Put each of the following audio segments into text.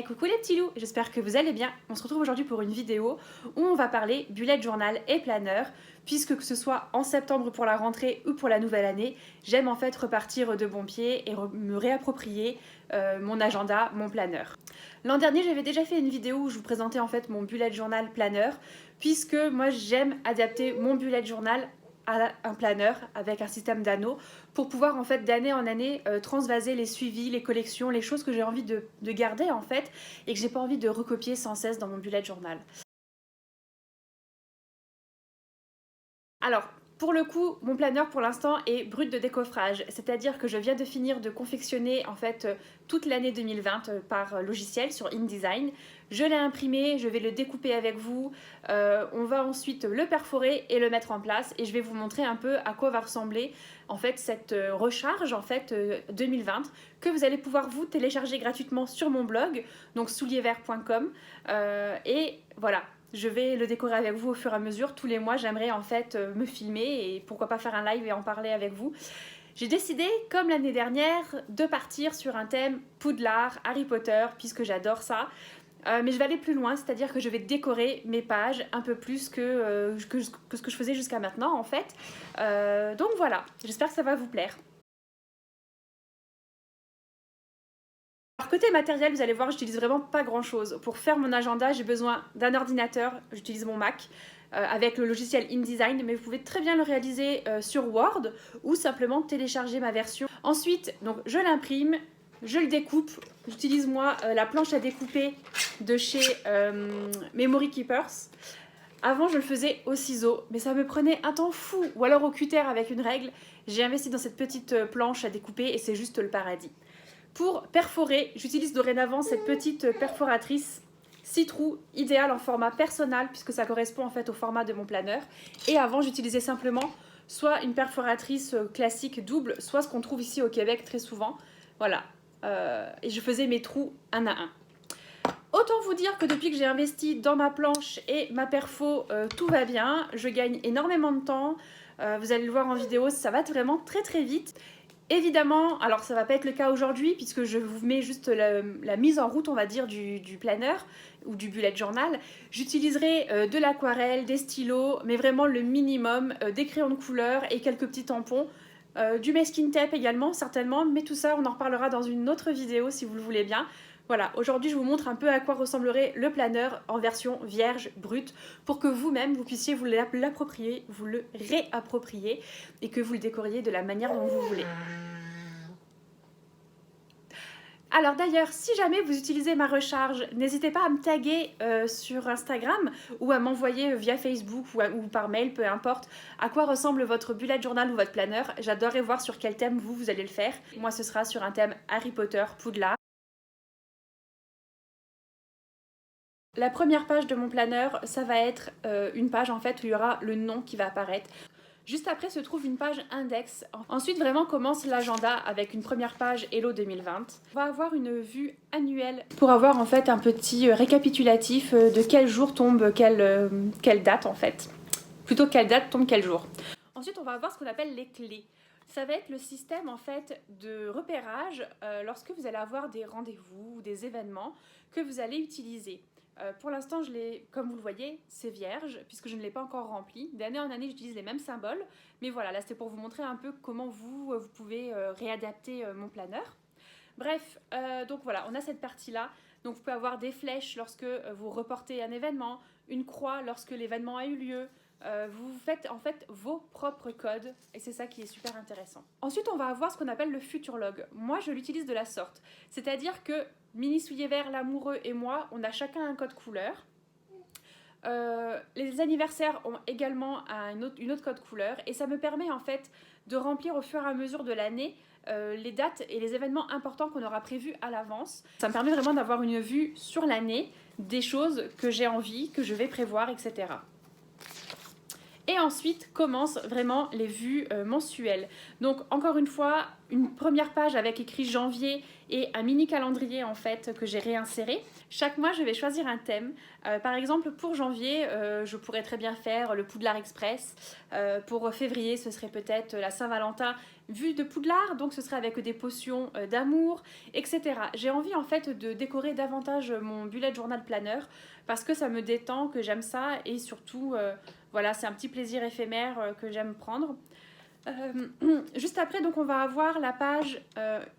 Coucou les petits loups, j'espère que vous allez bien. On se retrouve aujourd'hui pour une vidéo où on va parler bullet journal et planeur, puisque que ce soit en septembre pour la rentrée ou pour la nouvelle année, j'aime en fait repartir de bon pied et me réapproprier mon agenda, mon planeur. L'an dernier, j'avais déjà fait une vidéo où je vous présentais en fait mon bullet journal planeur, puisque moi j'aime adapter mon bullet journal à un planeur avec un système d'anneaux pour pouvoir en fait d'année en année transvaser les suivis, les collections, les choses que j'ai envie de garder en fait et que j'ai pas envie de recopier sans cesse dans mon bullet journal. Alors, pour le coup, mon planeur pour l'instant est brut de décoffrage, c'est-à-dire que je viens de finir de confectionner en fait toute l'année 2020 par logiciel sur InDesign. Je l'ai imprimé, je vais le découper avec vous, on va ensuite le perforer et le mettre en place et je vais vous montrer un peu à quoi va ressembler en fait cette recharge en fait 2020 que vous allez pouvoir vous télécharger gratuitement sur mon blog, donc souliersverts.com et voilà. Je vais le décorer avec vous au fur et à mesure. Tous les mois, j'aimerais en fait me filmer et pourquoi pas faire un live et en parler avec vous. J'ai décidé, comme l'année dernière, de partir sur un thème Poudlard, Harry Potter, puisque j'adore ça. Mais je vais aller plus loin, c'est-à-dire que je vais décorer mes pages un peu plus que ce que je faisais jusqu'à maintenant en fait. Donc voilà, j'espère que ça va vous plaire. Alors côté matériel, vous allez voir, j'utilise vraiment pas grand chose. Pour faire mon agenda, j'ai besoin d'un ordinateur, j'utilise mon Mac avec le logiciel InDesign, mais vous pouvez très bien le réaliser sur Word ou simplement télécharger ma version. Ensuite, donc, je l'imprime, je le découpe, j'utilise moi la planche à découper de chez Memory Keepers. Avant, je le faisais au ciseau, mais ça me prenait un temps fou, ou alors au cutter avec une règle. J'ai investi dans cette petite planche à découper et c'est juste le paradis. Pour perforer, j'utilise dorénavant cette petite perforatrice 6 trous, idéale en format personnel puisque ça correspond en fait au format de mon planeur. Et avant, j'utilisais simplement soit une perforatrice classique double, soit ce qu'on trouve ici au Québec très souvent. Voilà. Et je faisais mes trous un à un. Autant vous dire que depuis que j'ai investi dans ma planche et ma perfo, tout va bien. Je gagne énormément de temps. Vous allez le voir en vidéo, ça va vraiment très très vite. Évidemment, alors ça va pas être le cas aujourd'hui puisque je vous mets juste la mise en route, on va dire, du planeur ou du bullet journal. J'utiliserai de l'aquarelle, des stylos, mais vraiment le minimum, des crayons de couleur et quelques petits tampons. Du masking tape également, certainement, mais tout ça, on en reparlera dans une autre vidéo si vous le voulez bien. Voilà, aujourd'hui je vous montre un peu à quoi ressemblerait le planeur en version vierge, brute, pour que vous-même vous puissiez vous l'approprier, vous le réapproprier et que vous le décoriez de la manière dont vous voulez. Alors d'ailleurs, si jamais vous utilisez ma recharge, n'hésitez pas à me taguer sur Instagram ou à m'envoyer via Facebook ou par mail, peu importe, à quoi ressemble votre bullet journal ou votre planeur. J'adorerais voir sur quel thème vous allez le faire. Moi, ce sera sur un thème Harry Potter, Poudlard. La première page de mon planeur, ça va être une page en fait où il y aura le nom qui va apparaître. Juste après se trouve une page index. Ensuite vraiment commence l'agenda avec une première page Hello 2020. On va avoir une vue annuelle pour avoir en fait un petit récapitulatif de quel jour tombe quelle date en fait. Plutôt quelle date tombe quel jour. Ensuite on va avoir ce qu'on appelle les clés. Ça va être le système en fait de repérage lorsque vous allez avoir des rendez-vous ou des événements que vous allez utiliser. Pour l'instant, comme vous le voyez, c'est vierge, puisque je ne l'ai pas encore rempli. D'année en année, j'utilise les mêmes symboles. Mais voilà, là, c'était pour vous montrer un peu comment vous pouvez réadapter mon planeur. Bref, donc voilà, on a cette partie-là. Donc vous pouvez avoir des flèches lorsque vous reportez un événement, une croix lorsque l'événement a eu lieu. Vous faites en fait vos propres codes et c'est ça qui est super intéressant. Ensuite, on va avoir ce qu'on appelle le future log. Moi, je l'utilise de la sorte. C'est-à-dire que Mini Souliers Verts, l'amoureux et moi, on a chacun un code couleur. Les anniversaires ont également une autre code couleur et ça me permet en fait de remplir au fur et à mesure de l'année les dates et les événements importants qu'on aura prévus à l'avance. Ça me permet vraiment d'avoir une vue sur l'année des choses que j'ai envie, que je vais prévoir, etc. Et ensuite commencent vraiment les vues mensuelles. Donc encore une fois, une première page avec écrit janvier et un mini calendrier en fait que j'ai réinséré. Chaque mois, je vais choisir un thème. Par exemple, pour janvier, je pourrais très bien faire le Poudlard Express. Pour février, ce serait peut-être la Saint-Valentin vue de Poudlard, donc ce serait avec des potions d'amour, etc. J'ai envie en fait de décorer davantage mon bullet journal planner parce que ça me détend, que j'aime ça et surtout, voilà, c'est un petit plaisir éphémère que j'aime prendre. Juste après, donc on va avoir la page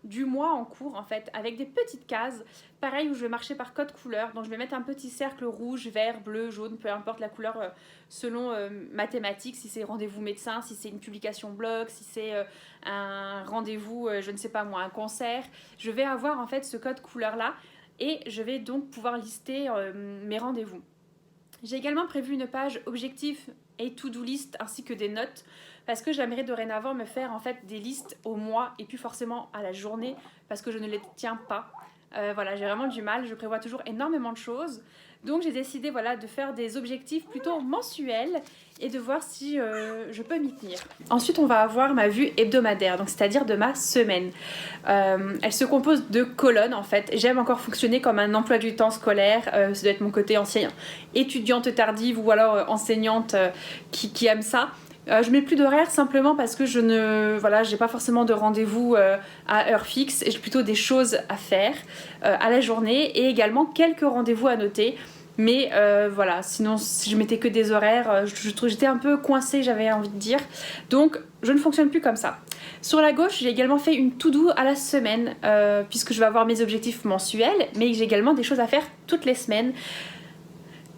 du mois en cours en fait, avec des petites cases, pareil où je vais marcher par code couleur, donc je vais mettre un petit cercle rouge, vert, bleu, jaune, peu importe la couleur selon ma thématique, si c'est rendez-vous médecin, si c'est une publication blog, si c'est un rendez-vous, je ne sais pas moi, un concert, je vais avoir en fait ce code couleur là et je vais donc pouvoir lister mes rendez-vous. J'ai également prévu une page objectif et to-do list ainsi que des notes parce que j'aimerais dorénavant me faire en fait des listes au mois et plus forcément à la journée parce que je ne les tiens pas. Voilà, j'ai vraiment du mal, je prévois toujours énormément de choses. Donc j'ai décidé voilà, de faire des objectifs plutôt mensuels et de voir si je peux m'y tenir. Ensuite, on va avoir ma vue hebdomadaire, donc c'est-à-dire de ma semaine. Elle se compose de colonnes en fait. J'aime encore fonctionner comme un emploi du temps scolaire. Ça doit être mon côté ancien étudiante tardive ou alors enseignante qui aime ça. Je mets plus d'horaire simplement parce que je ne, voilà, j'ai pas forcément de rendez-vous à heure fixe et j'ai plutôt des choses à faire à la journée et également quelques rendez-vous à noter. Mais voilà, sinon si je mettais que des horaires, j'étais un peu coincée, j'avais envie de dire. Donc je ne fonctionne plus comme ça. Sur la gauche, j'ai également fait une to-do à la semaine puisque je vais avoir mes objectifs mensuels, mais j'ai également des choses à faire toutes les semaines.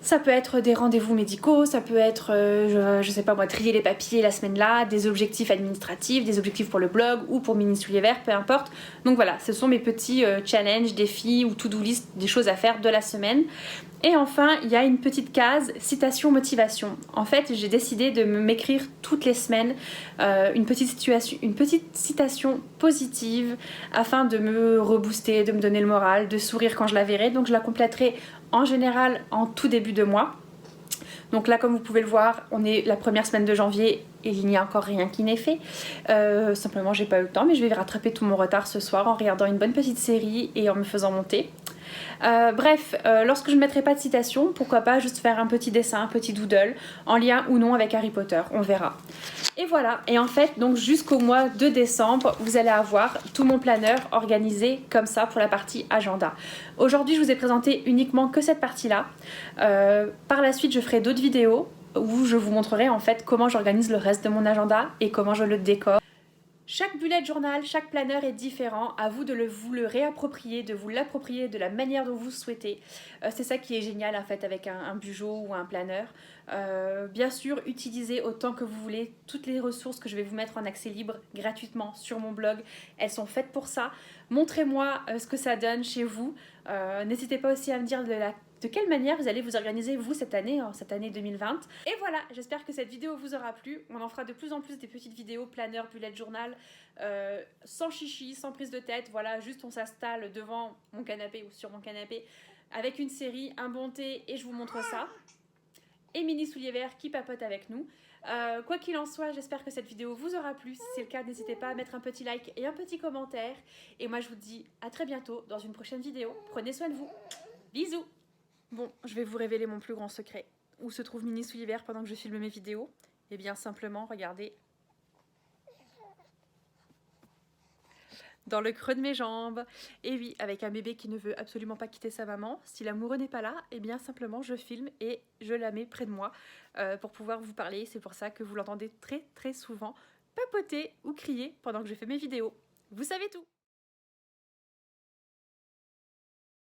Ça peut être des rendez-vous médicaux, ça peut être, je sais pas moi, trier les papiers la semaine là, des objectifs administratifs, des objectifs pour le blog ou pour Mini Souliers Verts, peu importe. Donc voilà, ce sont mes petits challenges, défis ou to-do list, des choses à faire de la semaine. Et enfin, il y a une petite case citation motivation. En fait, j'ai décidé de m'écrire toutes les semaines une petite citation positive afin de me rebooster, de me donner le moral, de sourire quand je la verrai. Donc je la compléterai en général en tout début de mois. Donc là, comme vous pouvez le voir, on est la première semaine de janvier et il n'y a encore rien qui n'est fait. Simplement, j'ai pas eu le temps, mais je vais rattraper tout mon retard ce soir en regardant une bonne petite série et en me faisant monter. Bref, lorsque je ne mettrai pas de citation, pourquoi pas juste faire un petit dessin, un petit doodle, en lien ou non avec Harry Potter, on verra. Et voilà, et en fait, donc jusqu'au mois de décembre, vous allez avoir tout mon planeur organisé comme ça pour la partie agenda. Aujourd'hui, je vous ai présenté uniquement que cette partie-là. Par la suite, je ferai d'autres vidéos où je vous montrerai en fait comment j'organise le reste de mon agenda et comment je le décore. Chaque bullet journal, chaque planeur est différent, à vous de vous le réapproprier, de vous l'approprier de la manière dont vous souhaitez. C'est ça qui est génial en fait avec un Bujo ou un planeur. Bien sûr, utilisez autant que vous voulez toutes les ressources que je vais vous mettre en accès libre gratuitement sur mon blog. Elles sont faites pour ça. Montrez-moi ce que ça donne chez vous. N'hésitez pas aussi à me dire de quelle manière vous allez vous organiser vous cette année 2020. Et voilà, j'espère que cette vidéo vous aura plu. On en fera de plus en plus des petites vidéos planeur, bullet journal, sans chichi, sans prise de tête. Voilà, juste on s'installe devant mon canapé ou sur mon canapé avec une série, un bon thé et je vous montre ça. Et Mini Souliers Verts qui papote avec nous. Quoi qu'il en soit, j'espère que cette vidéo vous aura plu. Si c'est le cas, n'hésitez pas à mettre un petit like et un petit commentaire. Et moi, je vous dis à très bientôt dans une prochaine vidéo. Prenez soin de vous. Bisous. Bon, je vais vous révéler mon plus grand secret. Où se trouve Mini Souliers Verts pendant que je filme mes vidéos? Eh bien, simplement, regardez. Dans le creux de mes jambes. Et oui, avec un bébé qui ne veut absolument pas quitter sa maman. Si l'amoureux n'est pas là, eh bien simplement je filme et je la mets près de moi pour pouvoir vous parler. C'est pour ça que vous l'entendez très très souvent papoter ou crier pendant que je fais mes vidéos. Vous savez tout!